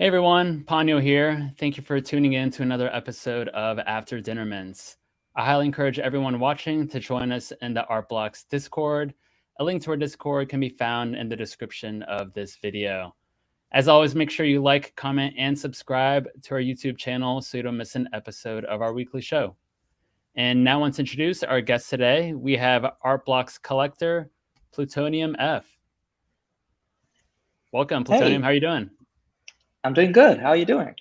Hey everyone, Ponyo here. Thank you for tuning in to another episode of After Dinner Mints. I highly encourage everyone watching to join us in the Art Blocks Discord. A link to our Discord can be found in the description of this video. As always, make sure you like, comment, and subscribe to our YouTube channel so you don't miss an episode of our weekly show. And now, once introduced, our guest today, we have Art Blocks collector, Plutonium F. Welcome, Plutonium. Hey, How are you doing? I'm doing good. How are you doing?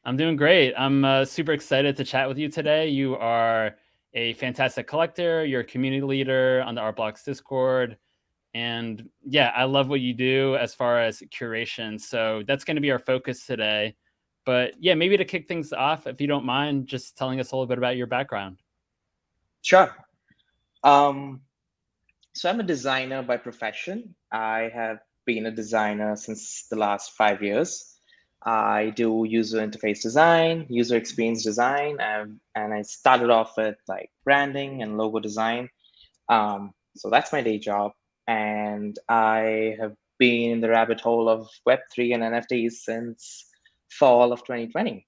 I'm doing great. I'm super excited to chat with you today. You are a fantastic collector. You're a community leader on the Art Blocks Discord. And yeah, I love what you do as far as curation. So that's going to be our focus today. But yeah, maybe to kick things off, if you don't mind, just telling us a little bit about your background. Sure. Um, so I'm a designer by profession. I have been a designer since the last 5 years. I do user interface design, user experience design, and I started off with like branding and logo design. So that's my day job. And I have been in the rabbit hole of Web3 and NFTs since fall of 2020.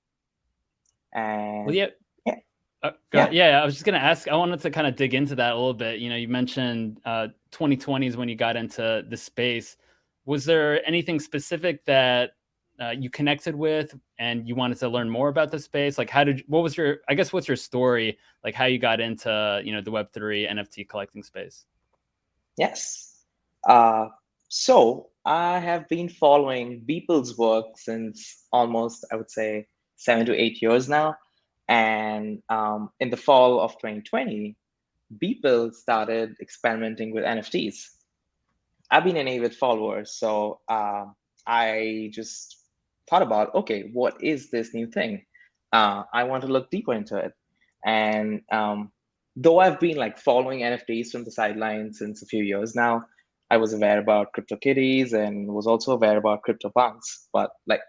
Well, And yeah. yeah, Go, yeah. yeah, I was just going to ask, I wanted to kind of dig into that a little bit. You know, you mentioned 2020 is when you got into the space. Was there anything specific that you connected with and you wanted to learn more about the space? Like what's your story, like how you got into, the Web3 NFT collecting space? Yes. Uh, so I have been following Beeple's work since almost, I would say, 7 to 8 years now. And in the fall of 2020, Beeple started experimenting with NFTs. I've been an avid follower, so I just thought about, okay, what is this new thing? I want to look deeper into it. And though I've been like following NFTs from the sidelines since a few years now, I was aware about CryptoKitties and was also aware about CryptoPunks, but like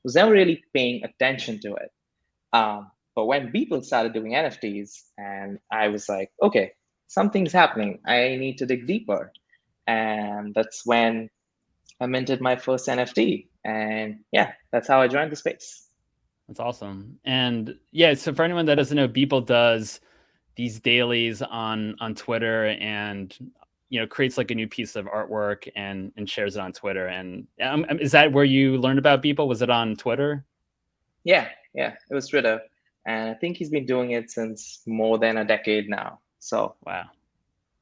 was never really paying attention to it. But when people started doing NFTs, and I was like, okay, something's happening. I need to dig deeper. And that's when I minted my first NFT. And yeah, that's how I joined the space. That's awesome. And yeah, so for anyone that doesn't know, Beeple does these dailies on Twitter and creates like a new piece of artwork and shares it on Twitter. And is that where you learned about Beeple? Was it on Twitter? Yeah, it was Twitter. And I think he's been doing it since more than a decade now. So Wow.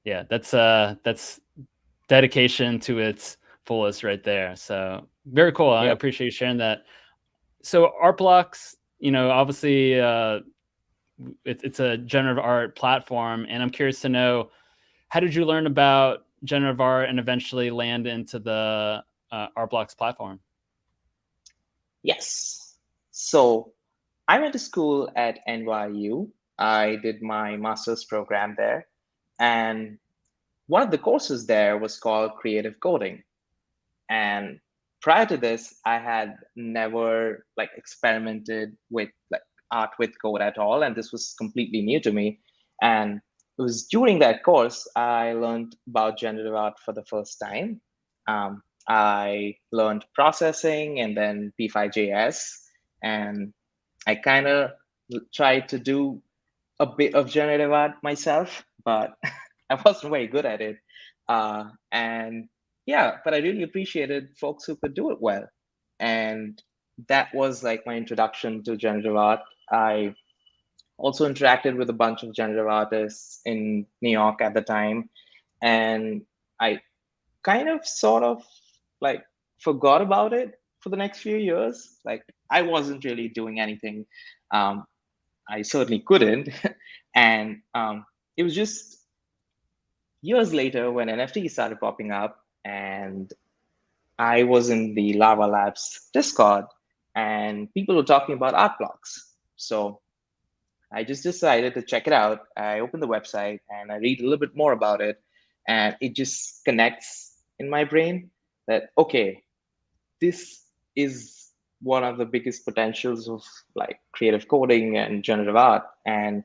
Yeah, that's dedication to its fullest right there. So very cool. I yep. appreciate you sharing that. So Art Blocks, obviously it's a generative art platform, and I'm curious to know, how did you learn about generative art and eventually land into the Art Blocks platform? Yes. So I went to school at NYU. I did my master's program there. And one of the courses there was called creative coding. And prior to this, I had never like experimented with like art with code at all. And this was completely new to me. And it was during that course I learned about generative art for the first time. I learned processing and then P5JS, and I kind of tried to do a bit of generative art myself, but I wasn't very good at it. And yeah, but I really appreciated folks who could do it well. And that was like my introduction to generative art. I also interacted with a bunch of generative artists in New York at the time. And I kind of sort of like forgot about it for the next few years. Like I wasn't really doing anything. Um, I certainly couldn't. And it was just years later when NFTs started popping up, and I was in the Lava Labs Discord, and people were talking about art blocks. So I just decided to check it out. I opened the website and I read a little bit more about it, and it just connects in my brain that, okay, this is one of the biggest potentials of like creative coding and generative art. And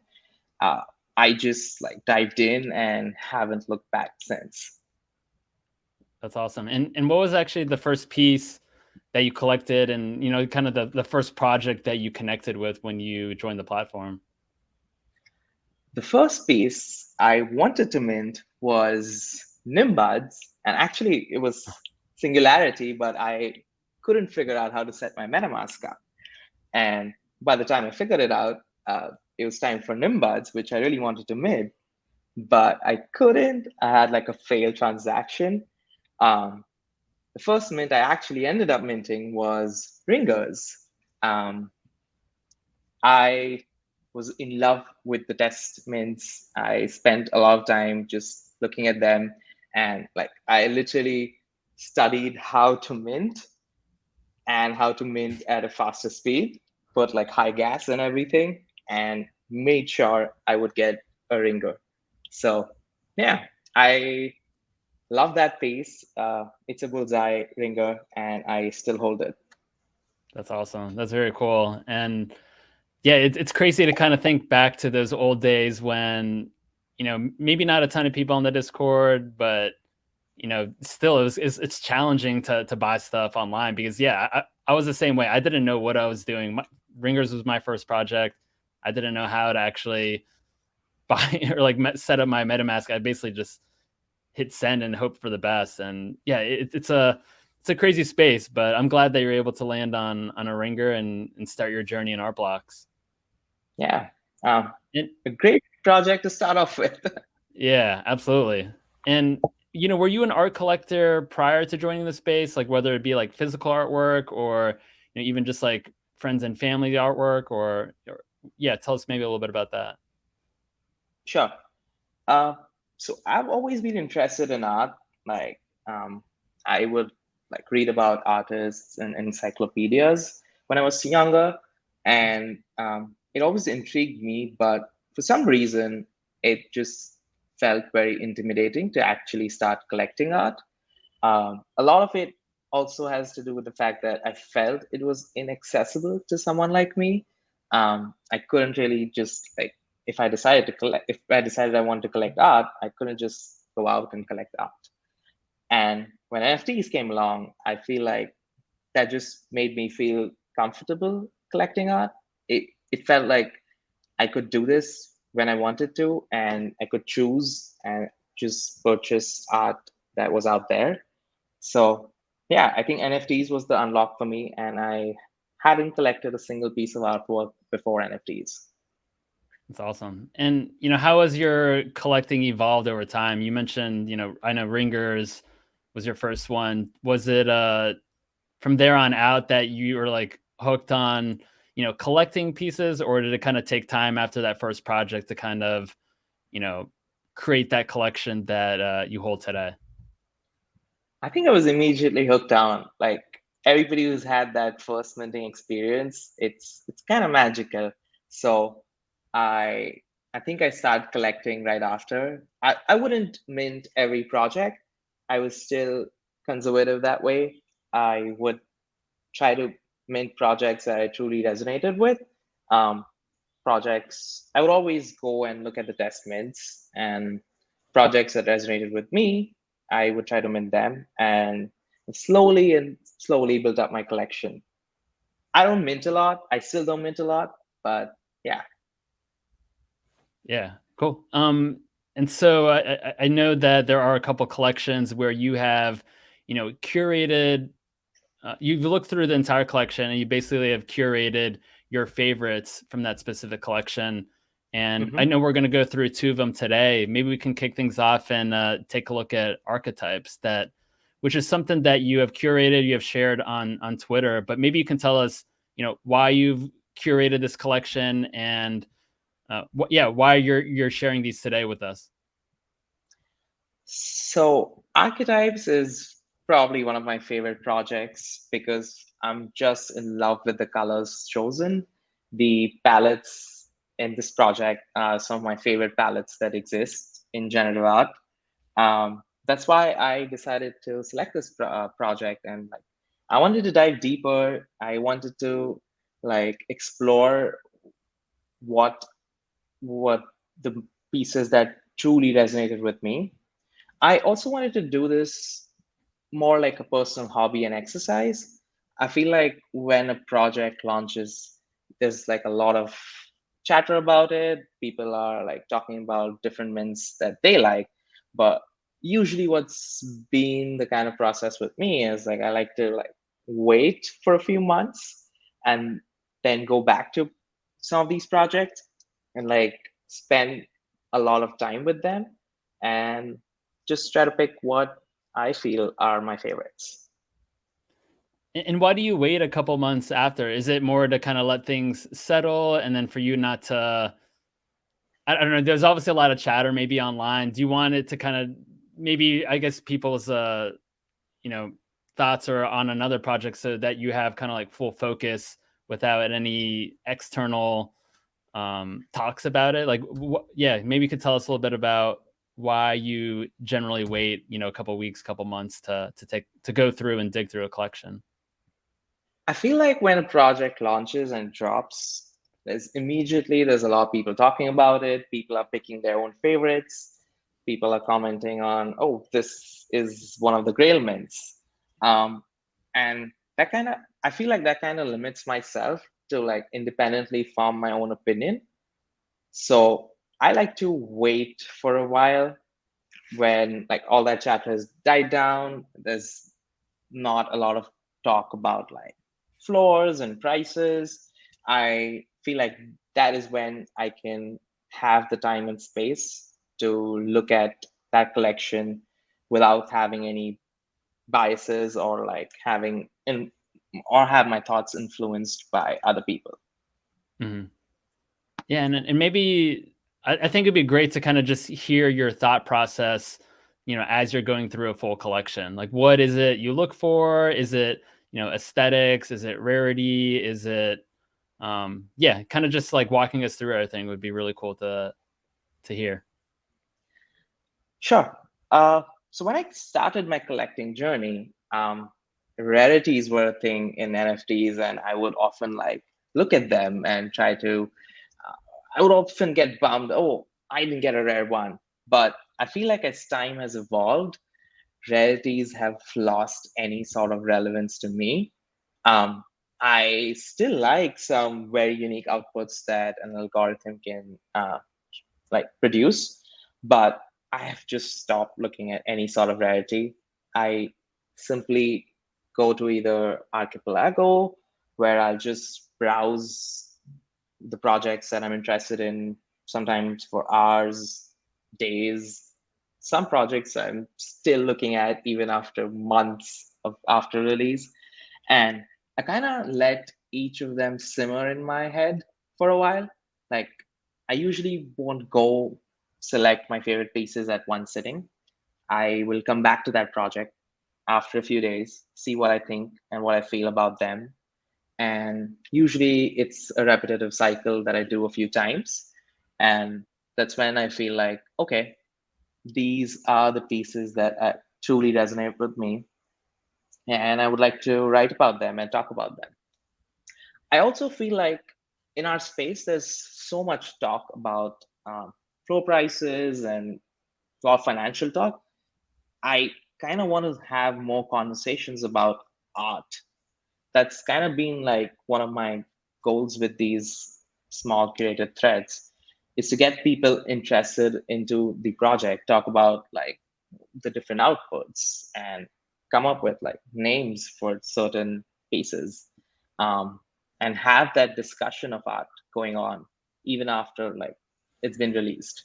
uh, I just like dived in and haven't looked back since. That's awesome. And what was actually the first piece that you collected, and kind of the first project that you connected with when you joined the platform? The first piece I wanted to mint was Nimbuds, and actually it was Singularity, but I couldn't figure out how to set my MetaMask up. And by the time I figured it out, it was time for Nimbuds, which I really wanted to mint, but I couldn't. I had like a failed transaction. Um, the first mint I actually ended up minting was Ringers. Um, I was in love with the test mints. I spent a lot of time just looking at them, and like I literally studied how to mint and how to mint at a faster speed, put like high gas and everything, and made sure I would get a ringer. So yeah, I love that piece. It's a bullseye ringer, and I still hold it. That's awesome. That's very cool. And yeah, it's crazy to kind of think back to those old days when, maybe not a ton of people on the Discord, but still it's challenging to buy stuff online because yeah, I was the same way. I didn't know what I was doing. Ringers was my first project. I didn't know how to actually buy or like set up my MetaMask. I basically just hit send and hope for the best. And yeah, it's a crazy space, but I'm glad that you're able to land on a ringer and start your journey in art blocks. Yeah, a great project to start off with. Yeah, absolutely. And were you an art collector prior to joining the space? Like whether it be like physical artwork or even just like friends and family artwork, or yeah, tell us maybe a little bit about that. Sure. So I've always been interested in art. Like, I would like read about artists and encyclopedias when I was younger, and it always intrigued me. But for some reason, it just felt very intimidating to actually start collecting art. A lot of it also has to do with the fact that I felt it was inaccessible to someone like me. I couldn't really just like if I decided I wanted to collect art, I couldn't just go out and collect art. And when NFTs came along, I feel like that just made me feel comfortable collecting art. It felt like I could do this when I wanted to, and I could choose and just purchase art that was out there. So yeah, I think NFTs was the unlock for me, and I hadn't collected a single piece of artwork before NFTs. That's awesome. And how has your collecting evolved over time? You mentioned, I know Ringers was your first one. Was it from there on out that you were like hooked on, collecting pieces, or did it kind of take time after that first project to kind of, you know, create that collection that you hold today? I think I was immediately hooked on. Like everybody who's had that first minting experience, it's kind of magical. So I I think I started collecting right after. I wouldn't mint every project. I was still conservative that way. I would try to mint projects that I truly resonated with. Um, Projects, I would always go and look at the test mints, and projects that resonated with me, I would try to mint them, and slowly built up my collection. I don't mint a lot. I still don't mint a lot, but yeah. Yeah, cool. And so I know that there are a couple collections where you have, curated. You've looked through the entire collection and you basically have curated your favorites from that specific collection. And I Mm-hmm. know we're going to go through two of them today. Maybe we can kick things off and take a look at Archetypes, which is something that you have curated, you have shared on Twitter. But maybe you can tell us, why you've curated this collection and why you're sharing these today with us. So Archetypes is probably one of my favorite projects because I'm just in love with the colors chosen. The palettes in this project are some of my favorite palettes that exist in generative art. That's why I decided to select this project, and like I wanted to dive deeper. I wanted to like explore what what the pieces that truly resonated with me. I also wanted to do this more like a personal hobby and exercise. I feel like when a project launches, there's like a lot of chatter about it. People are like talking about different mints that they like. But usually what's been the kind of process with me is like I like to like wait for a few months and then go back to some of these projects and like spend a lot of time with them and just try to pick what I feel are my favorites. And why do you wait a couple months after? Is it more to kind of let things settle and then for you not to, I don't know, there's obviously a lot of chatter maybe online. Do you want it to kind of maybe, I guess, people's you know, thoughts are on another project so that you have kind of like full focus without any external talks about it? Like yeah, maybe you could tell us a little bit about why you generally wait, you know, a couple weeks, couple months to go through and dig through a collection. I feel like when a project launches and drops, there's a lot of people talking about it. People are picking their own favorites. People are commenting on, oh, this is one of the Grail mints. And that kind of, I feel like that kind of limits myself to like independently form my own opinion. So I like to wait for a while when like all that chatter has died down. There's not a lot of talk about like floors and prices. I feel like that is when I can have the time and space to look at that collection without having any biases or like having in or have my thoughts influenced by other people. Mm-hmm. Yeah, and maybe I think it'd be great to kind of just hear your thought process, you know, as you're going through a full collection. Like, what is it you look for? Is it, you know, aesthetics? Is it rarity? Is it, yeah, kind of just like walking us through everything would be really cool to hear. Sure. So when I started my collecting journey, rarities were a thing in NFTs, and I would often like look at them and try to. I would often get bummed. Oh, I didn't get a rare one. But I feel like as time has evolved, rarities have lost any sort of relevance to me. Um, I still like some very unique outputs that an algorithm can like produce, but I have just stopped looking at any sort of rarity. I simply go to either Archipelago, where I'll just browse the projects that I'm interested in, sometimes for hours, days. Some projects I'm still looking at even after months of after release. And I kind of let each of them simmer in my head for a while. Like I usually won't go select my favorite pieces at one sitting. I will come back to that project after a few days, see what I think and what I feel about them. And usually it's a repetitive cycle that I do a few times. And that's when I feel like, okay, these are the pieces that truly resonate with me. And I would like to write about them and talk about them. I also feel like in our space, there's so much talk about floor prices and a lot of financial talk. I kind of want to have more conversations about art. That's kind of been like one of my goals with these small curated threads is to get people interested into the project, talk about like the different outputs and come up with like names for certain pieces, um, and have that discussion of art going on even after like it's been released.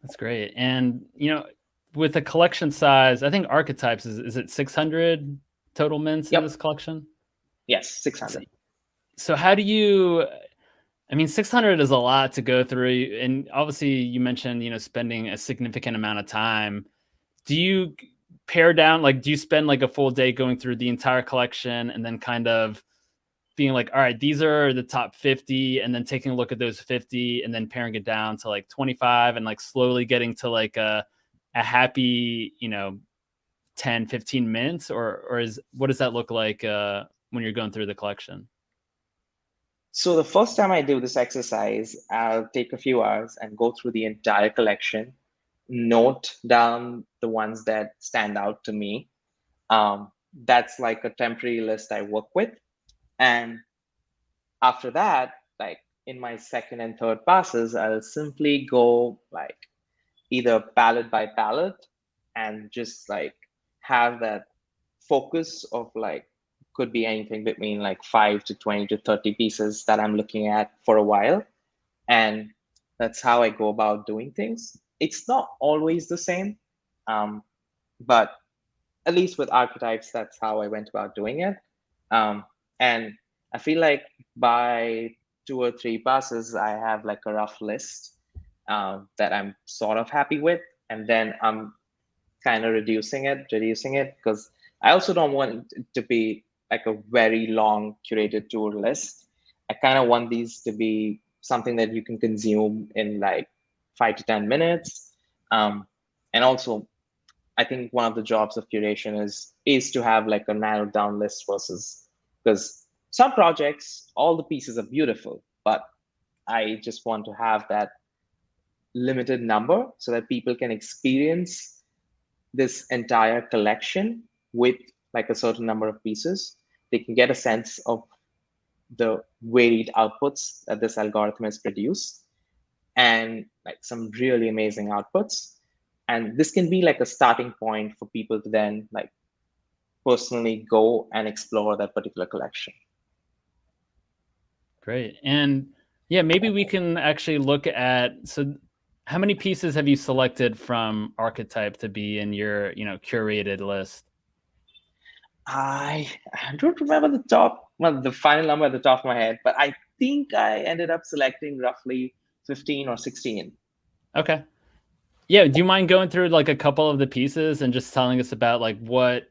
That's great. And, you know, with the collection size, I think Archetypes is it 600 total mints in Yep. this collection? Yes, So, 600. so how do you, I mean, 600 is a lot to go through. And obviously you mentioned, you know, spending a significant amount of time. Do you pare down, like, do you spend like a full day going through the entire collection and then kind of being like, all right, these are the top 50, and then taking a look at those 50 and then paring it down to like 25 and like slowly getting to like a happy, you know, 10, 15 minutes, or is, what does that look like when you're going through the collection? So the first time I do this exercise, I'll take a few hours and go through the entire collection, note down the ones that stand out to me, that's like a temporary list I work with. And after that, like in my second and third passes, I'll simply go like either palette by palette and just like have that focus of like could be anything between like 5 to 20 to 30 pieces that I'm looking at for a while. And that's how I go about doing things. It's not always the same, but at least with archetypes, that's how I went about doing it. And I feel like by 2 or 3 passes, I have like a rough list that I'm sort of happy with. And then I'm kind of reducing it, because I also don't want it to be like a very long curated tour list. I kind of want these to be something that you can consume in like 5 to 10 minutes. And also, I think one of the jobs of curation is to have like a narrowed down list versus, because some projects, all the pieces are beautiful, but I just want to have that limited number so that people can experience this entire collection with like a certain number of pieces. They can get a sense of the varied outputs that this algorithm has produced and like some really amazing outputs. And this can be like a starting point for people to then like personally go and explore that particular collection. Great. And yeah, maybe we can actually look at, so how many pieces have you selected from Archetype to be in your, curated list? I don't remember the final number at the top of my head, but I think I ended up selecting roughly 15 or 16. Okay. Yeah, do you mind going through like a couple of the pieces and just telling us about like what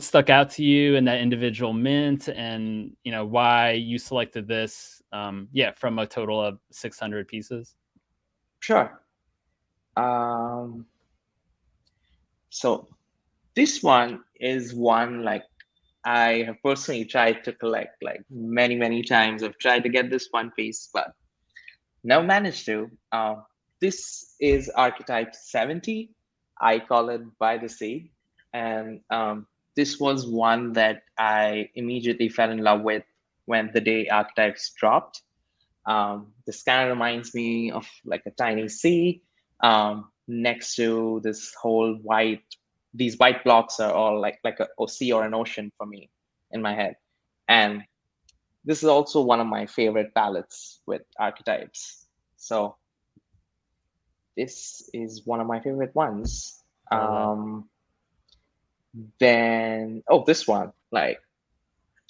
stuck out to you in that individual mint, and why you selected this, from a total of 600 pieces? Sure. So this one is one like I have personally tried to collect like many, many times. I've tried to get this one piece, but never managed to. This is Archetype 70. I call it By the Sea. And this was one that I immediately fell in love with when the day Archetypes dropped. This kind of reminds me of like a tiny sea next to this whole white. These white blocks are all like a sea or an ocean for me in my head, and this is also one of my favorite palettes with archetypes. So this is one of my favorite ones. I love that. Then this one, like,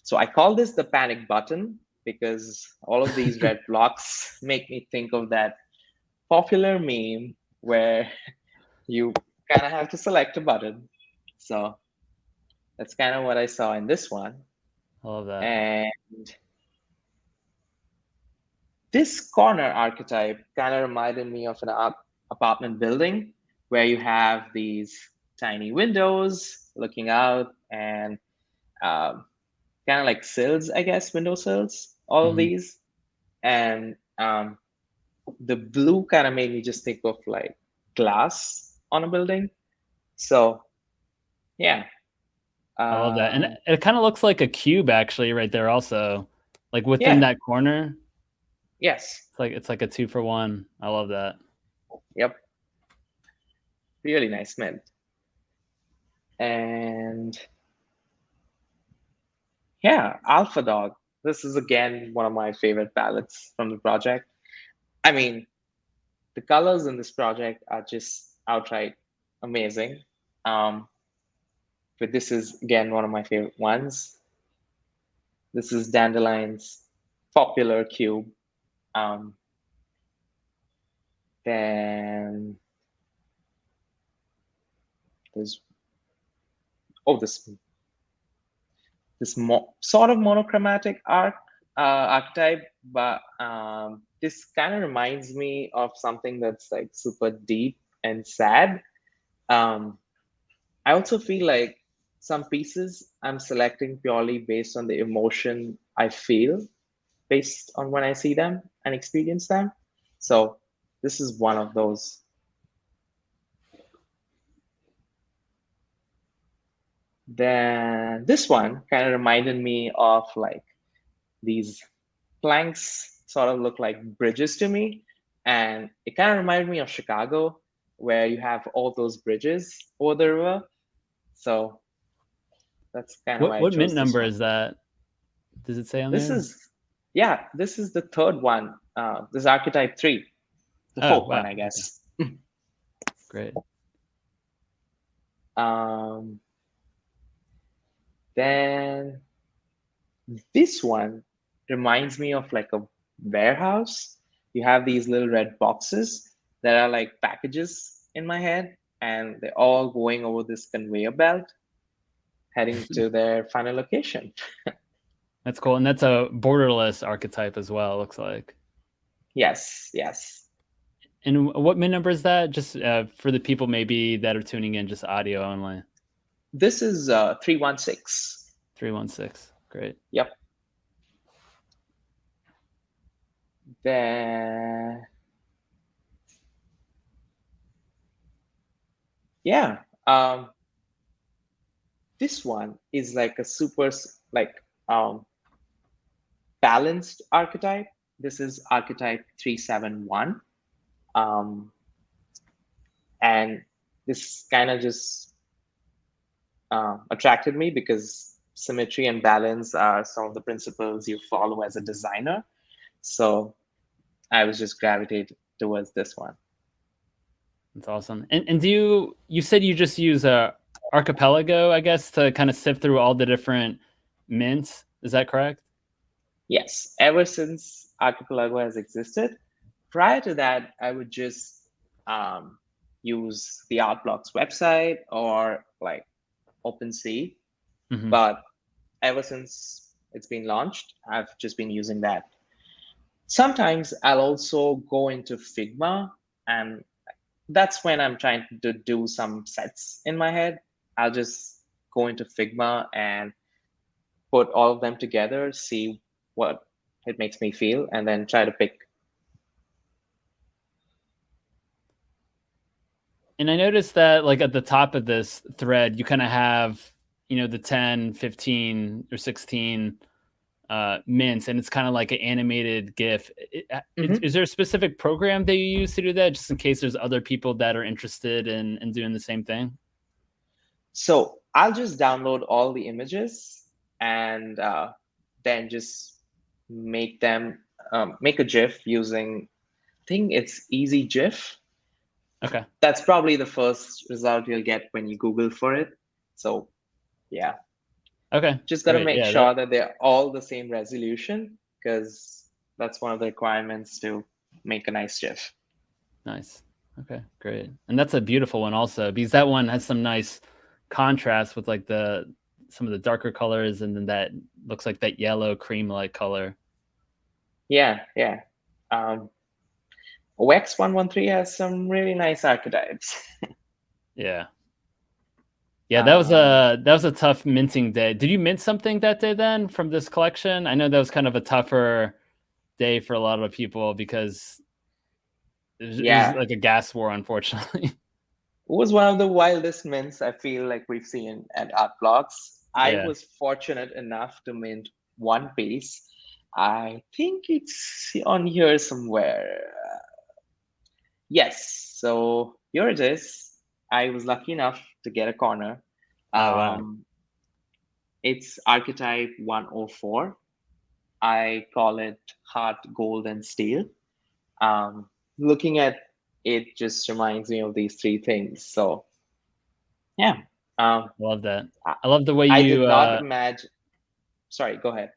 so I call this the panic button because all of these red blocks make me think of that popular meme where you kind of have to select a button. So that's kind of what I saw in this one. I love that. And this corner archetype kind of reminded me of an apartment building where you have these tiny windows looking out and kind of like sills, I guess, window sills, all of Mhm. these. And the blue kind of made me just think of like glass on a building. So yeah. I love that, and Um, it kind of looks like a cube actually, right there. Also, like within yeah. that corner, Yes. it's like a 2-for-1. I love that. Yep. Really nice mint. And yeah, Alpha Dog. This is again one of my favorite palettes from the project. I mean, the colors in this project are just outright amazing. Um, but this is again one of my favorite ones. This is Dandelion's popular cube. Um, then there's this sort of monochromatic archetype, but this kind of reminds me of something that's like super deep and sad. Um, I also feel like some pieces I'm selecting purely based on the emotion I feel based on when I see them and experience them. So this is one of those. Then this one kind of reminded me of like these planks sort of look like bridges to me. And it kind of reminded me of Chicago, where you have all those bridges over the river. So that's kind of why I What mint chose this number one. is that? Does it say on This there? is, yeah, this is the third one. This is archetype 3, the Oh, fourth one, wow. I Okay. guess. Great. um, then this one reminds me of like a warehouse. You have these little red boxes that are like packages in my head, and they're all going over this conveyor belt, heading to their final location. That's cool. And that's a borderless archetype as well, looks like. Yes, yes. And what mint number is that? Just for the people maybe that are tuning in, just audio only. This is 316. 316. Great. Yep. Then, yeah. This one is like a super like um, balanced archetype. This is archetype 371. Um, and this kind of just attracted me because symmetry and balance are some of the principles you follow as a designer. So I was just gravitated towards this one. That's awesome. And do you said you just use a archipelago, I guess, to kind of sift through all the different mints. Is that correct? Yes, ever since Archipelago has existed. Prior to that, I would just use the Artblocks website or like OpenSea. Mm-hmm. But ever since it's been launched, I've just been using that. Sometimes I'll also go into Figma, and that's when I'm trying to do some sets in my head. I'll just go into Figma and put all of them together, see what it makes me feel, and then try to pick. And I noticed that like at the top of this thread, you kind of have, the 10, 15, or 16 mints, and it's kind of like an animated GIF. Mhm. Is there a specific program that you use to do that, just in case there's other people that are interested in doing the same thing? So I'll just download all the images and then just make them make a GIF using. I think it's Easy GIF. Okay. That's probably the first result you'll get when you Google for it. So yeah, Okay. just gotta Great. make Yeah. sure that they're all the same resolution because that's one of the requirements to make a nice GIF. Nice. Okay. Great. And that's a beautiful one also, because that one has some nice contrast with like some of the darker colors, and then that looks like that yellow cream-like color. Yeah, yeah. OX 113 has some really nice archetypes. Yeah. Yeah, Um, that was a tough minting day. Did you mint something that day then from this collection? I know that was kind of a tougher day for a lot of people because it was yeah, like a gas war, unfortunately. it was one of the wildest mints I feel like we've seen at Art Blocks. I Yeah. was fortunate enough to mint one piece. I think it's on here somewhere. Yes, so here it is. I was lucky enough to get a corner. Oh wow. Um, it's archetype 104. I call it heart, gold, and steel. Looking at it just reminds me of these three things. So yeah, um, Love that. I, I love the way I did you not imagine. Sorry, go ahead.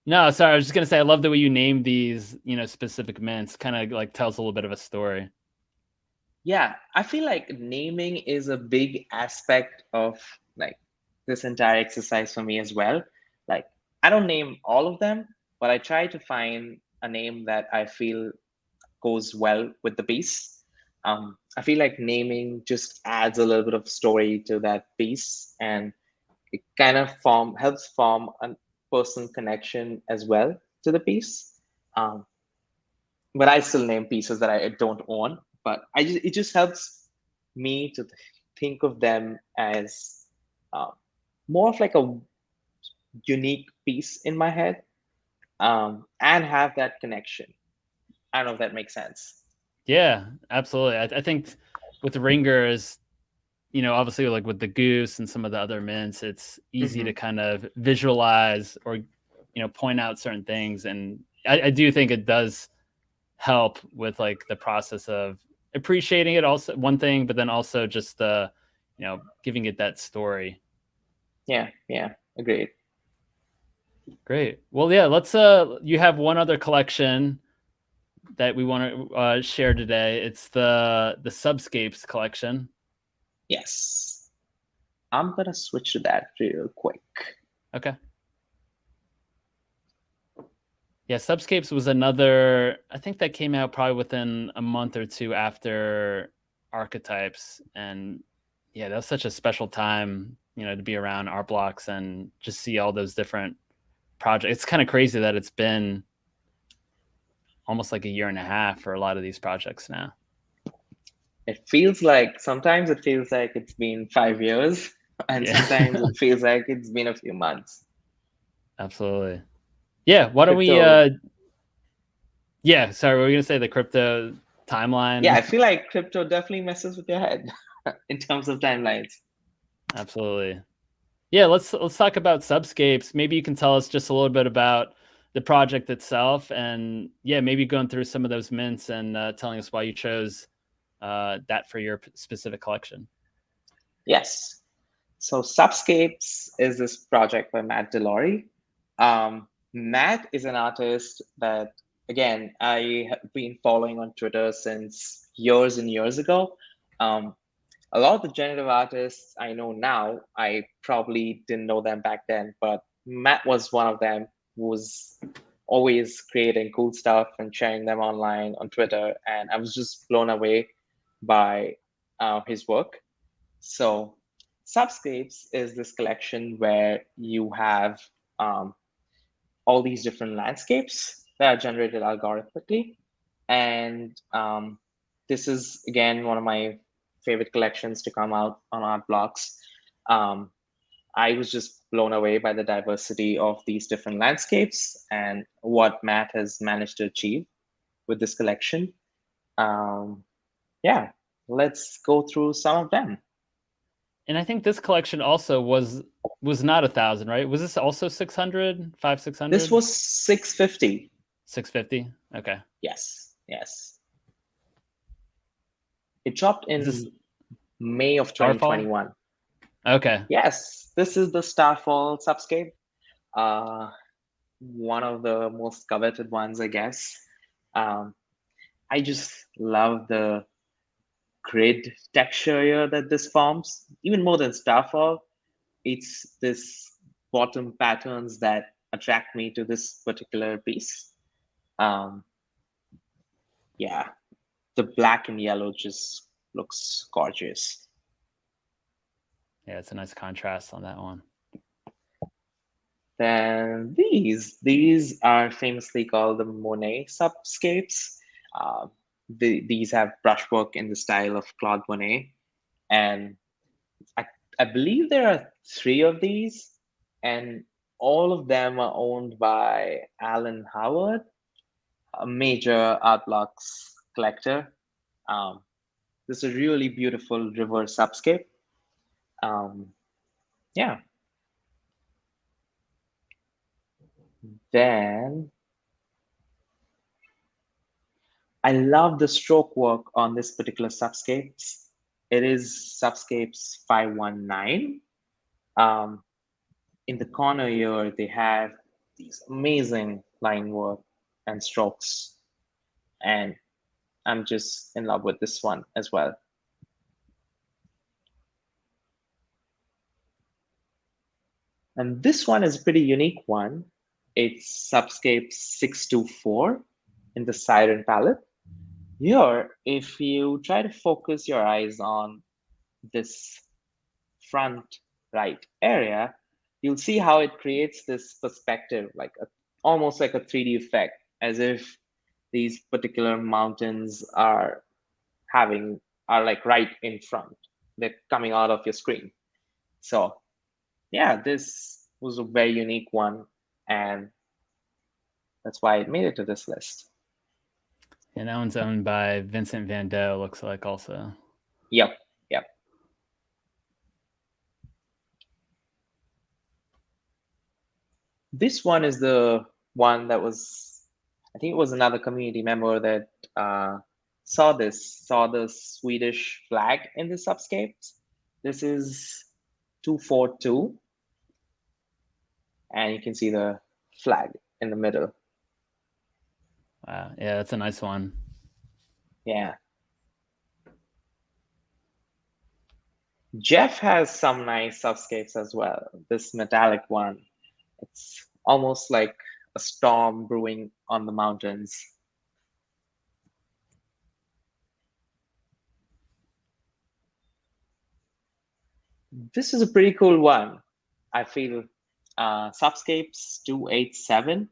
no, sorry, I was just gonna say I love the way you name these, specific mints. Kind of like tells a little bit of a story. Yeah, I feel like naming is a big aspect of like this entire exercise for me as well. Like I don't name all of them, but I try to find a name that I feel goes well with the piece. I feel like naming just adds a little bit of story to that piece, and it kind of helps form a personal connection as well to the piece. Um, but I still name pieces that I don't own. But it just helps me to think of them as uh, more of like a unique piece in my head, and have that connection. I don't know if that makes sense. Yeah, absolutely. I think with ringers, obviously like with the goose and some of the other mints, it's easy to kind of visualize or, point out certain things. And I do think it does help with like the process of appreciating it, also one thing, but then also just giving it that story. Yeah, agreed. Great. Well, yeah, let's you have one other collection that we want to share today. It's the Subscapes collection. Yes. I'm gonna switch to that real quick. Okay. Yeah, Subscapes was another, I think that came out probably within a month or two after Archetypes. And yeah, that was such a special time, to be around art blocks and just see all those different projects. It's kind of crazy that it's been almost like a year and a half for a lot of these projects now. Sometimes it feels like it's been 5 years, and sometimes it feels like it's been a few months. Absolutely. Yeah, why don't we yeah, sorry, were we gonna say the crypto timeline? Yeah, I feel like crypto definitely messes with your head in terms of timelines. Absolutely. Yeah, let's talk about Subscapes. Maybe you can tell us just a little bit about the project itself, and yeah, maybe going through some of those mints and telling us why you chose that for your specific collection. Yes. So Subscapes is this project by Matt DesLauriers. Matt is an artist that, again, I have been following on Twitter since years and years ago. A lot of the generative artists I know now, I probably didn't know them back then, but Matt was one of them who was always creating cool stuff and sharing them online on Twitter. And I was just blown away by his work. So Subscapes is this collection where you have all these different landscapes that are generated algorithmically. And this is, again, one of my favorite collections to come out on art blocks. I was just blown away by the diversity of these different landscapes and what Matt has managed to achieve with this collection. Yeah, let's go through some of them. And I think this collection also was not 1,000, right? Was this also 600, 600? This was 650. 650. Okay. Yes. It dropped in May of 2021. Okay. Yes, this is the Starfall Subscape. One of the most coveted ones, I guess. I just love the grid texture here that this forms, even more than Starfall. It's this bottom patterns that attract me to this particular piece. Yeah, the black and yellow just looks gorgeous. Yeah, it's a nice contrast on that one. Then these are famously called the Monet subscapes. These have brushwork in the style of Claude Monet, and I believe there are 3 of these, and all of them are owned by Alan Howard, a major art blocks collector. This is a really beautiful river subscape. Yeah. Then I love the stroke work on this particular subscapes. It is subscapes 519. In the corner here, they have these amazing line work and strokes. And I'm just in love with this one as well. And this one is a pretty unique one. It's subscape 624 in the Siren palette. Here, if you try to focus your eyes on this front right area, you'll see how it creates this perspective, like almost like a 3D effect, as if these particular mountains are like right in front. They're coming out of your screen. So yeah, this was a very unique one, and that's why it made it to this list. And that one's owned by Vincent Van Gogh, looks like also. Yep, yep. This one is the one that was, I think it was another community member that saw the Swedish flag in the subscapes. This is 242, and you can see the flag in the middle. Wow, yeah, that's a nice one. Yeah. Jeff has some nice subscapes as well. This metallic one, it's almost like a storm brewing on the mountains. This is a pretty cool one. I feel Subscapes 287.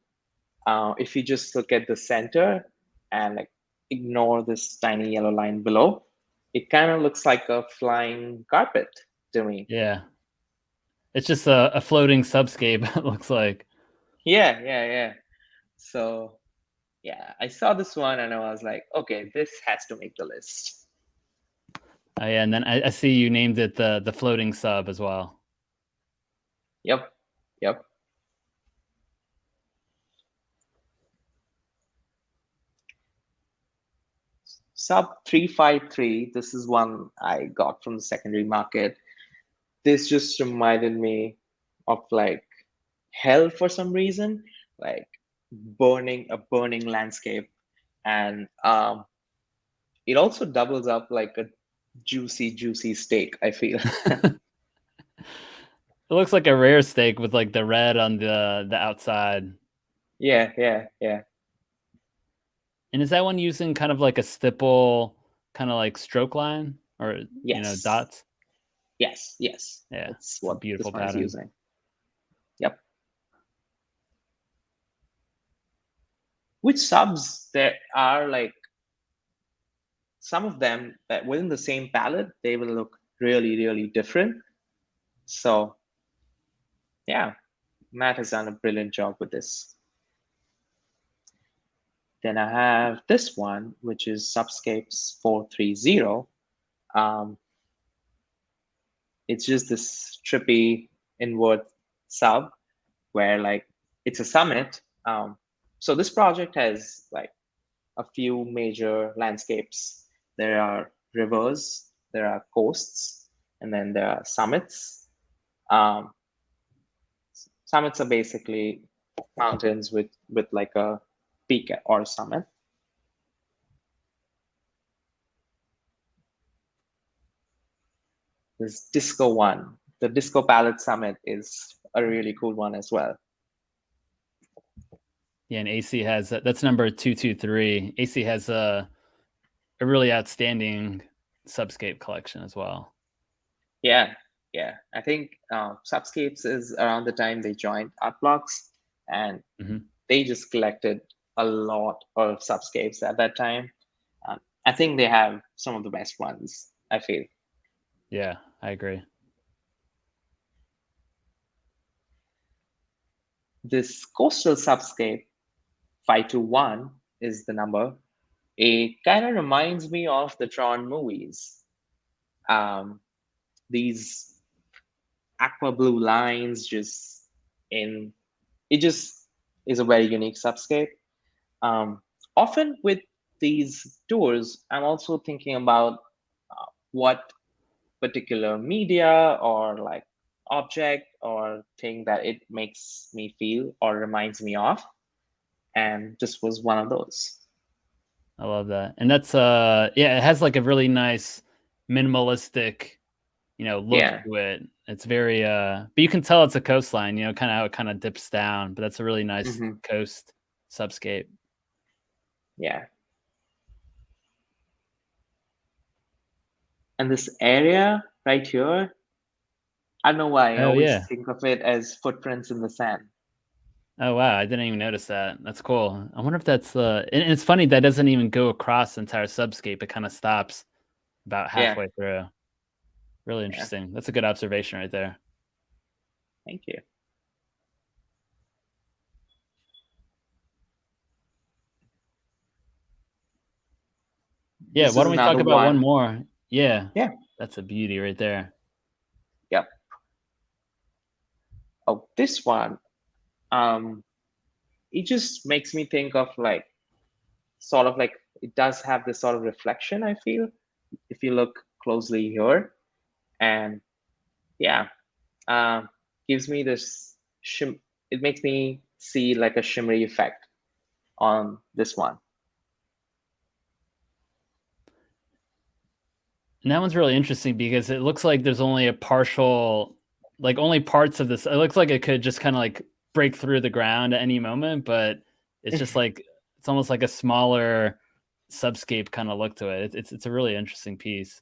If you just look at the center and like ignore this tiny yellow line below, it kind of looks like a flying carpet to me. Yeah. It's just a floating subscape, it looks like. Yeah. So yeah, I saw this one and I was like, okay, this has to make the list. Yeah, and then I see you named it the floating sub as well. Yep. Sub 353, this is one I got from the secondary market. This just reminded me of like hell for some reason, like a burning landscape. And it also doubles up like a juicy steak, I feel. It looks like a rare steak with like the red on the outside. Yeah. And is that one using kind of like a stipple, kind of like stroke line or Yes. dots? Yes. Yeah, That's it's a what beautiful this one is pattern. using. Yep. Which subs there are like some of them that within the same palette, they will look really different. So yeah, Matt has done a brilliant job with this. Then I have this one, which is Subscapes 430. It's just this trippy inward sub where like it's a summit. So this project has like a few major landscapes. There are rivers, there are coasts, and then there are summits. Summits are basically mountains with like a peak or a summit. This Disco one, the Disco Palette Summit is a really cool one as well. Yeah, and AC has that's number 223. AC has a really outstanding subscape collection as well. Yeah. I think Subscapes is around the time they joined Artblocks, and they just collected a lot of Subscapes at that time. I think they have some of the best ones, I feel. Yeah, I agree. This Coastal Subscape 521 is the number. It kind of reminds me of the Tron movies. These aqua blue lines it just is a very unique subscape. Often with these tours, I'm also thinking about what particular media or like object or thing that it makes me feel or reminds me of, and this was one of those. I love that. And that's yeah, it has like a really nice minimalistic, look to it. It's very but you can tell it's a coastline, kind of how it kind of dips down, but that's a really nice coast subscape. Yeah. And this area right here, I don't know why I always think of it as footprints in the sand. Oh wow, I didn't even notice that. That's cool. I wonder if that's and it's funny that doesn't even go across the entire subscape. It kind of stops about halfway through. Really interesting. That's a good observation right there. Thank you. Yeah, This why is don't we talk another about one one. more? Yeah, Yeah. that's a beauty right there. Yep. Oh, this one. Um, it just makes me think of like sort of like it does have this sort of reflection, I feel, if you look closely here. And yeah, uh, gives me this it makes me see like a shimmery effect on this one. And that one's really interesting because it looks like there's only a partial, like only parts of this. It looks like it could just kind of like break through the ground at any moment, but it's just like it's almost like a smaller subscape kind of look to it. It's a really interesting piece.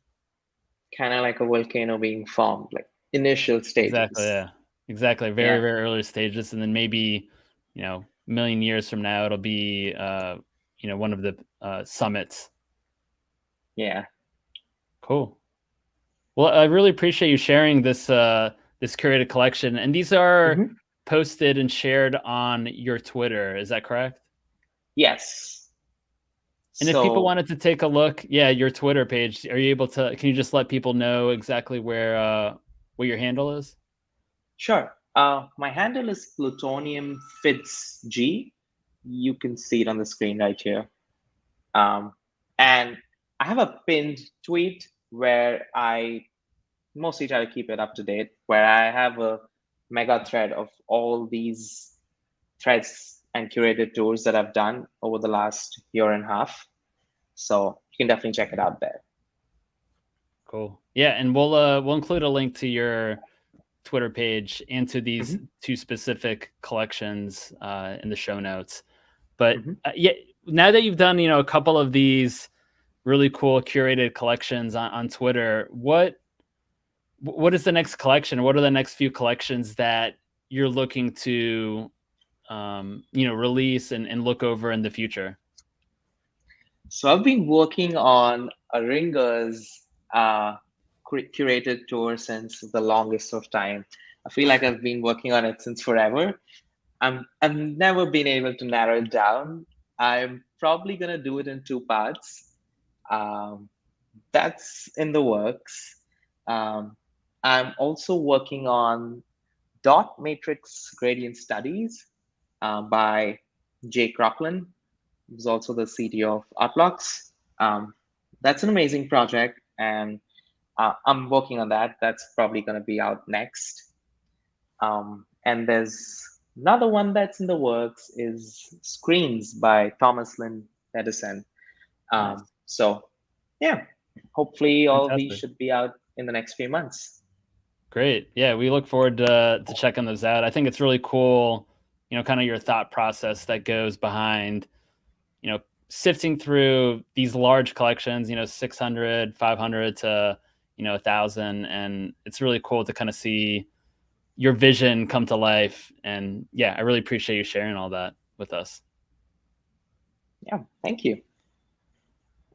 Kind of like a volcano being formed, like initial Exactly. stages. Yeah. Exactly. Very, Yeah. very early stages, and then maybe a million years from now, it'll be one of the summits. Yeah. Cool. Well, I really appreciate you sharing this curated collection, and these are Hmm. posted and shared on your Twitter. Is that correct? Yes. And if people So wanted to take a look, yeah, your Twitter page, are you able to? Can you just let people know exactly where what your handle is? sure. My handle is Plutonium Fits G. You can see it on the screen right here. And I have a pinned tweet where I mostly try to keep it up to date, where I have a mega thread of all these threads and curated tours that I've done over the last year and a half. So you can definitely check it out there. Cool. Yeah, and we'll include a link to your Twitter page and to these Hmm. two specific collections in the show notes. But Hmm. yeah, now that you've done a couple of these really cool curated collections on Twitter, what is the next collection? What are the next few collections that you're looking to release and look over in the future? So I've been working on a Ringer's curated tour since the longest of time. I feel like I've been working on it since forever. I've never been able to narrow it down. I'm probably gonna do it in two parts. Um, that's in the works. Um, I'm also working on dot matrix gradient studies by Jay Crockland, who's also the CTO of Artblocks. That's an amazing project, and I'm working on that. That's probably going to be out next. And there's another one that's in the works is Screens by Thomas Lynn Edison. Nice. So yeah, hopefully all these Fantastic. should be out in the next few months. Great. Yeah, we look forward to checking those out. I think it's really cool, kind of your thought process that goes behind, sifting through these large collections, 600, 500 to, 1,000. And it's really cool to kind of see your vision come to life. And yeah, I really appreciate you sharing all that with us. Yeah, thank you.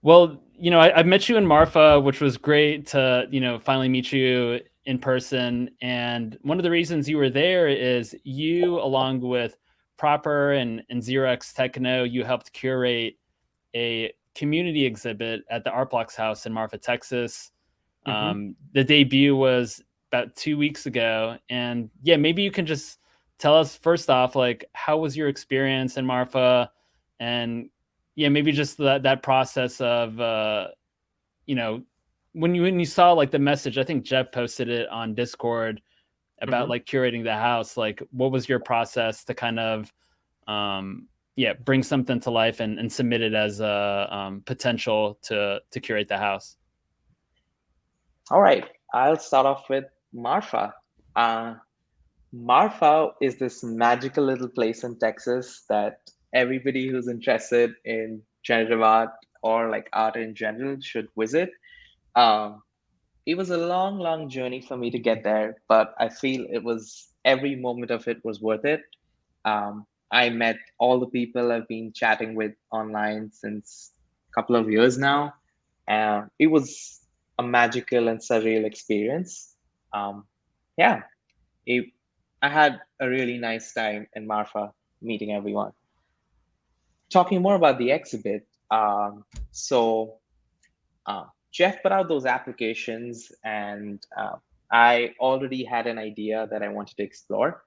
Well, I met you in Marfa, which was great to, finally meet you in person. And one of the reasons you were there is you, along with Proper and Xerox Techno, you helped curate a community exhibit at the Art Blocks House in Marfa, Texas. Hmm. The debut was about 2 weeks ago. And yeah, maybe you can just tell us first off, like, how was your experience in Marfa? And yeah, maybe just that process of you know when you saw like the message. I think Jeff posted it on Discord about Hmm. like curating the house. Like, what was your process to kind of bring something to life and submit it as a potential to curate the house? All right, I'll start off with Marfa. Uh, Marfa is this magical little place in Texas that everybody who's interested in generative art or like art in general should visit. Um, it was a long, long journey for me to get there, but I feel it was every moment of it was worth it. I met all the people I've been chatting with online since a couple of years now. It was a magical and surreal experience. Um, yeah, it, I had a really nice time in Marfa meeting everyone. Talking more about the exhibit, so Jeff put out those applications, and I already had an idea that I wanted to explore.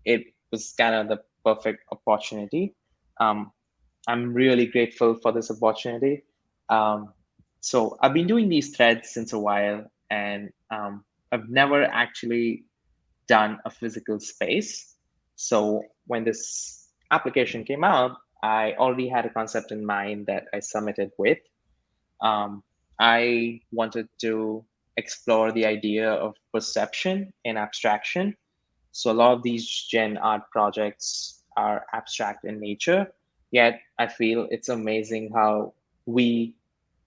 It was kind of the perfect opportunity. Um, I'm really grateful for this opportunity. So I've been doing these threads since a while, and I've never actually done a physical space. So when this application came out, I already had a concept in mind that I submitted with. Um, I wanted to explore the idea of perception and abstraction. So a lot of these Gen art projects are abstract in nature, yet I feel it's amazing how we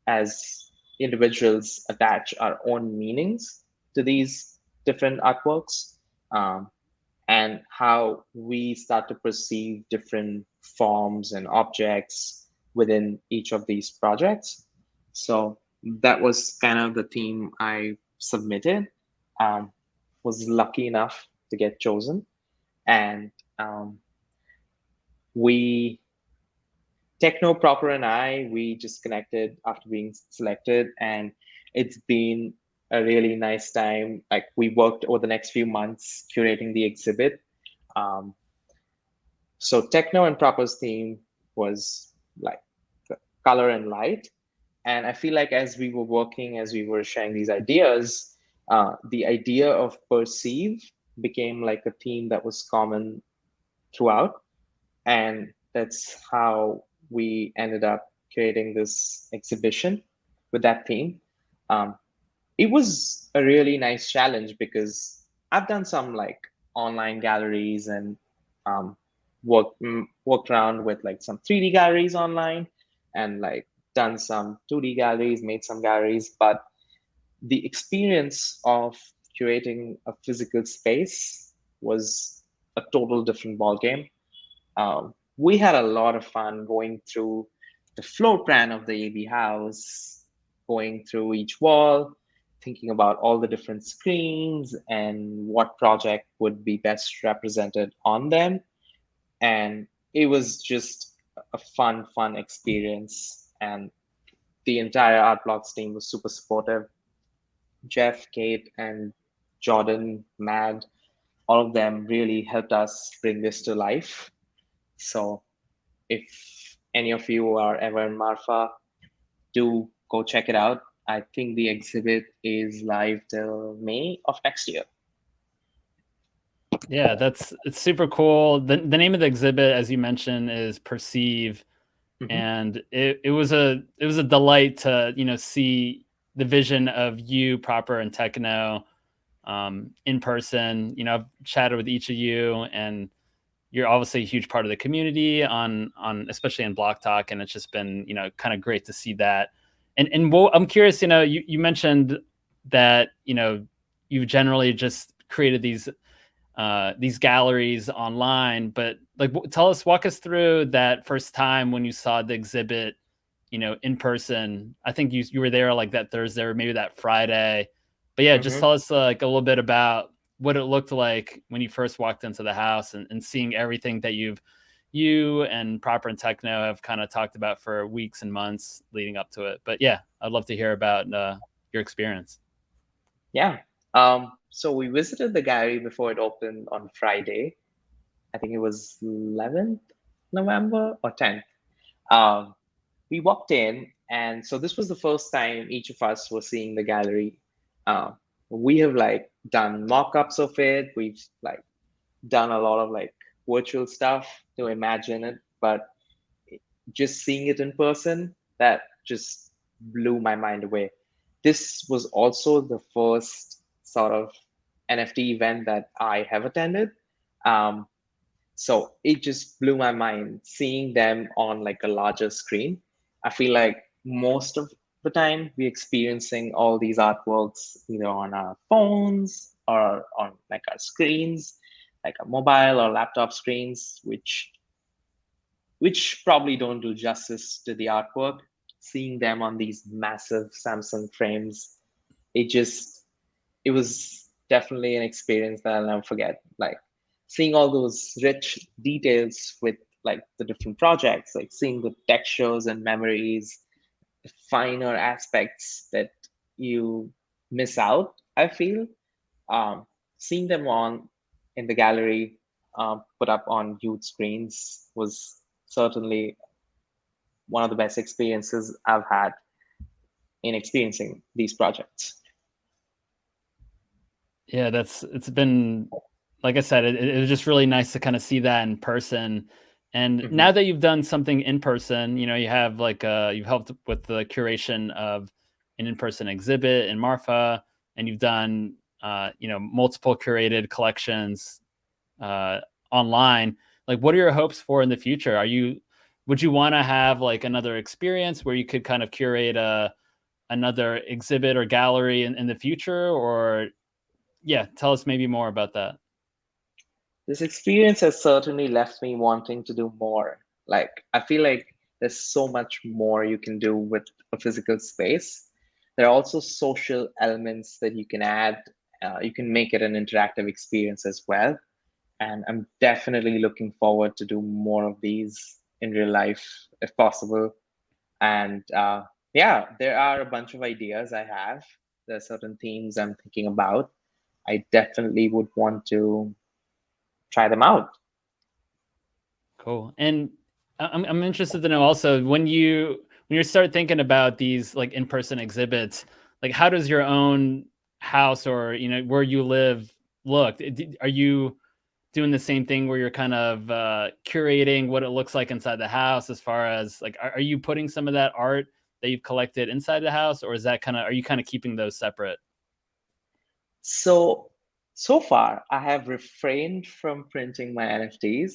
as individuals attach our own meanings to these different artworks, um, and how we start to perceive different forms and objects within each of these projects. So that was kind of the theme I submitted. Was lucky enough to get chosen, and we Techno Proper and we just connected after being selected, and it's been a really nice time. Like, we worked over the next few months curating the exhibit. Um, so Techno and Proper's theme was like color and light. And I feel like as we were working, as we were sharing these ideas, the idea of perceive became like a theme that was common throughout. And that's how we ended up creating this exhibition with that theme. Um, it was a really nice challenge because I've done some like online galleries and um, worked around with like some 3D galleries online, and like done some 2D galleries, made some galleries, but the experience of curating a physical space was a total different ballgame. We had a lot of fun going through the floor plan of the AB house, going through each wall, thinking about all the different screens and what project would be best represented on them. And it was just a fun experience. And the entire Art Blocks team was super supportive. Jeff, Kate, and Jordan, Mad, all of them really helped us bring this to life. So if any of you are ever in Marfa, do go check it out. I think the exhibit is live till May of next year. Yeah, it's super cool. The name of the exhibit, as you mentioned, is Perceive, and it was a delight to see the vision of you, Proper, and Techno in person. I've chatted with each of you, and you're obviously a huge part of the community on especially in Block Talk, and it's just been kind of great to see that. And I'm curious, you mentioned that you generally just created these galleries online, but like walk us through that first time when you saw the exhibit in person. I think you were there like that Thursday or maybe that Friday, but yeah, just tell us like a little bit about what it looked like when you first walked into the house, and seeing everything that you and Proper and Techno have kind of talked about for weeks and months leading up to it. But yeah, I'd love to hear about your experience. Yeah. So we visited the gallery before it opened on Friday. I think it was 11th November or 10th. Um, we walked in, and so this was the first time each of us were seeing the gallery. Uh, we have like done mock-ups of it. We've like done a lot of like virtual stuff to imagine it, but just seeing it in person, that just blew my mind away. This was also the first sort of NFT event that I have attended. Um, so it just blew my mind seeing them on like a larger screen. I feel like most of the time we're experiencing all these artworks either on our phones or on like our screens, like a mobile or laptop screens, which probably don't do justice to the artwork. Seeing them on these massive Samsung frames, it was definitely an experience that I'll never forget. Like, seeing all those rich details with like the different projects, like seeing the textures and memories, the finer aspects that you miss out, I feel. Um, Seeing them on in the gallery, put up on huge screens was certainly one of the best experiences I've had in experiencing these projects. Yeah, it's been, like I said, it was just really nice to kind of see that in person. And Mm-hmm. now that you've done something in person, you know, you have like you've helped with the curation of an in-person exhibit in Marfa, and you've done you know, multiple curated collections uh, online. Like, what are your hopes for in the future? Would you want to have like another experience where you could kind of curate another exhibit or gallery in the future, or yeah, tell us maybe more about that. This experience has certainly left me wanting to do more. Like, I feel like there's so much more you can do with a physical space. There are also social elements that you can add. You can make it an interactive experience as well. And I'm definitely looking forward to do more of these in real life if possible. And yeah, there are a bunch of ideas I have. There are certain themes I'm thinking about. I definitely would want to try them out. Cool. And I'm interested to know also, when you start thinking about these like in-person exhibits, like how does your own house, or you know, where you live, look? Are you doing the same thing where you're kind of curating what it looks like inside the house, as far as like, are you putting some of that art that you've collected inside the house, or is that kind of, are you kind of keeping those separate? So, so far, I have refrained from printing my NFTs.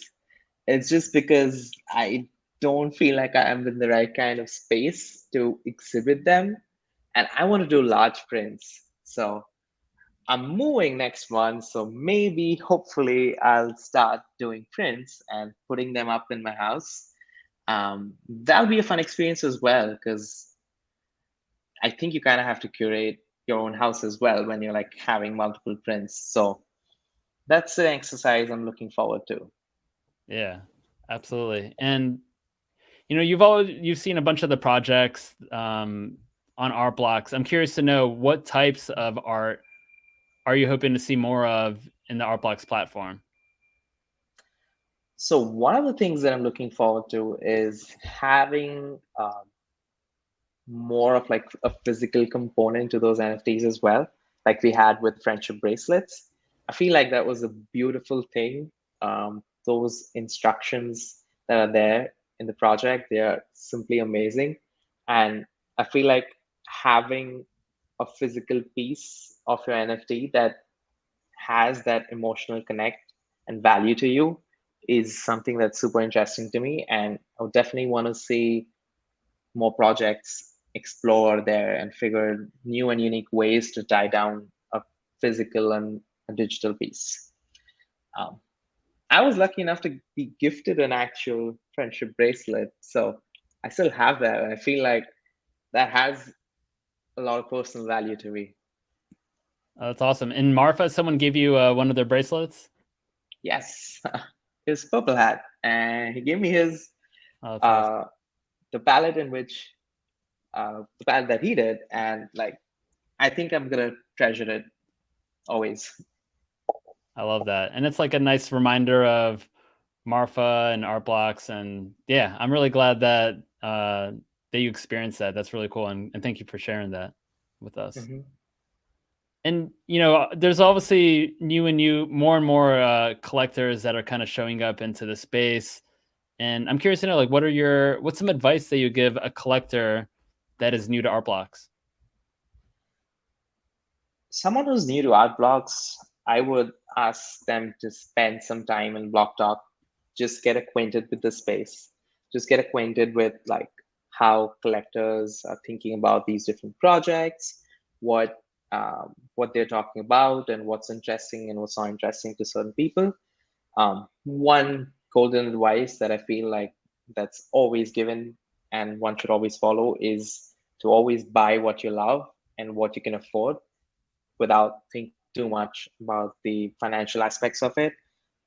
It's just because I don't feel like I am in the right kind of space to exhibit them. And I want to do large prints. So I'm moving next month. So maybe, hopefully, I'll start doing prints and putting them up in my house. That'll be a fun experience as well, because I think you kind of have to curate your own house as well when you're like having multiple prints. So that's an exercise I'm looking forward to. Yeah, absolutely. And you know, you've seen a bunch of the projects on art blocks. I'm curious to know, what types of art are you hoping to see more of in the art blocks platform? So one of the things that I'm looking forward to is having more of like a physical component to those NFTs as well, like we had with friendship bracelets. I feel like that was a beautiful thing. Those instructions that are there in the project, they are simply amazing. And I feel like having a physical piece of your NFT that has that emotional connect and value to you is something that's super interesting to me. And I would definitely want to see more projects explore there and figure new and unique ways to tie down a physical and a digital piece. Um, I was lucky enough to be gifted an actual friendship bracelet, so I still have that, and I feel like that has a lot of personal value to me. That's awesome. And Marfa, someone gave you one of their bracelets? Yes, his purple hat, and he gave me his Oh, that's awesome. uh, the palette in which the palette that he did, and like I think I'm gonna treasure it always. I love that. And it's like a nice reminder of Marfa and art blocks. And yeah, I'm really glad that that you experienced that. That's really cool. And thank you for sharing that with us. Mhm. And you know, there's obviously more and more collectors that are kind of showing up into the space. And I'm curious to know, like, what's some advice that you give a collector that is new to art blocks? Someone who's new to art blocks, I would ask them to spend some time in Block Talk, just get acquainted with the space, just get acquainted with like how collectors are thinking about these different projects, what they're talking about, and what's interesting and what's not interesting to certain people. One golden advice that I feel like that's always given and one should always follow is to always buy what you love and what you can afford without thinking too much about the financial aspects of it.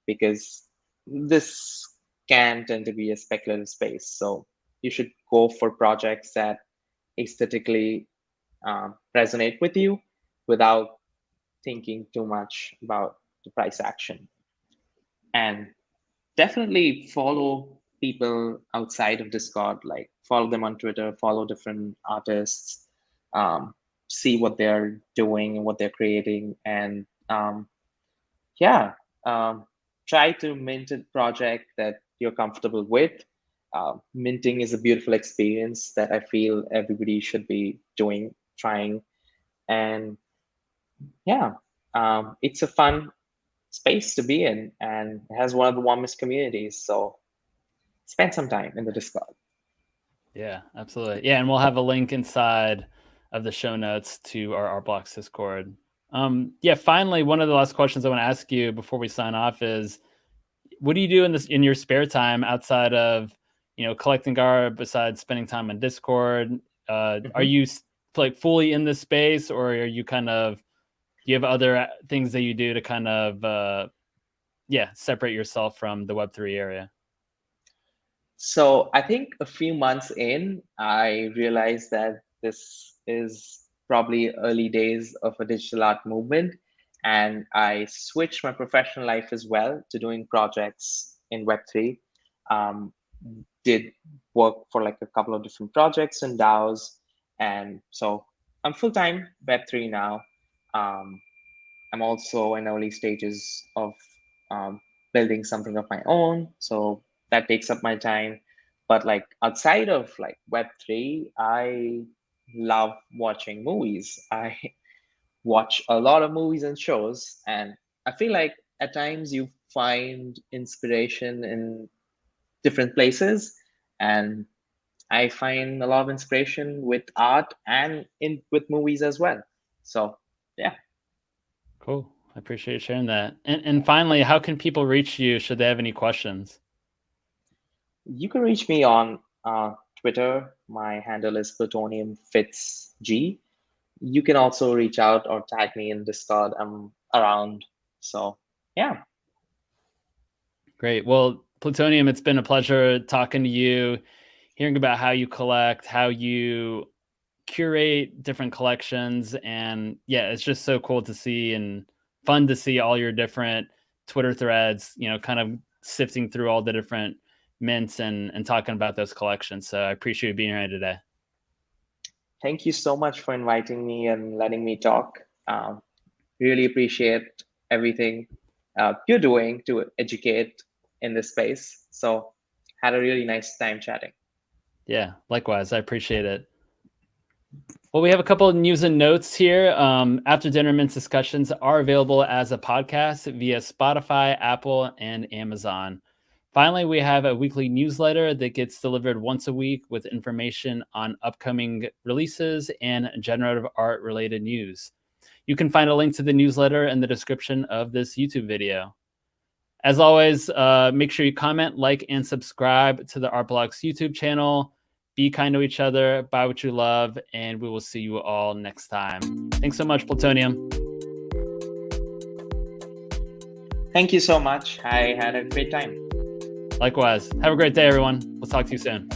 because this can tend to be a speculative space. So you should go for projects that aesthetically resonate with you without thinking too much about the price action. And definitely follow people outside of Discord, like follow them on Twitter, follow different artists, see what they're doing and what they're creating. And yeah, try to mint a project that you're comfortable with. Minting is a beautiful experience that I feel everybody should be doing, trying. And yeah, it's a fun space to be in, and it has one of the warmest communities. So spend some time in the Discord. Yeah, absolutely. Yeah, and we'll have a link inside of the show notes to our Art Blocks Discord. Yeah, finally, one of the last questions I want to ask you before we sign off is, what do you do in your spare time outside of, collecting art, besides spending time on Discord? Are you like fully in this space, or are you do you have other things that you do to kind of separate yourself from the Web3 area? So I think a few months in, I realized that this is probably early days of a digital art movement. And I switched my professional life as well to doing projects in Web3. Did work for like a couple of different projects and DAOs. And so I'm full-time Web3 now. I'm also in early stages of building something of my own. So that takes up my time. But like outside of like Web3, I love watching movies. I watch a lot of movies and shows, and I feel like at times you find inspiration in different places, and I find a lot of inspiration with art and with movies as well. So yeah. Cool. I appreciate you sharing that. And finally, how can people reach you should they have any questions? You can reach me on Twitter. My handle is Plutonium G. You can also reach out or tag me in Discord. I'm around. So yeah. Great. Well, Plutonium, it's been a pleasure talking to you, hearing about how you collect, how you curate different collections. And yeah, it's just so cool to see and fun to see all your different Twitter threads, kind of sifting through all the different mints and talking about those collections. So I appreciate you being here today. Thank you so much for inviting me and letting me talk. Really appreciate everything you're doing to educate in this space. So had a really nice time chatting. Yeah, likewise. I appreciate it. Well, we have a couple of news and notes here. After Dinner Mints discussions are available as a podcast via Spotify, Apple, and Amazon. Finally, we have a weekly newsletter that gets delivered once a week with information on upcoming releases and generative art related news. You can find a link to the newsletter in the description of this YouTube video. As always, make sure you comment, like, and subscribe to the Art Blocks YouTube channel. Be kind to each other, buy what you love, and we will see you all next time. Thanks so much, Plutonium. Thank you so much. I had a great time. Likewise. Have a great day, everyone. We'll talk to you soon.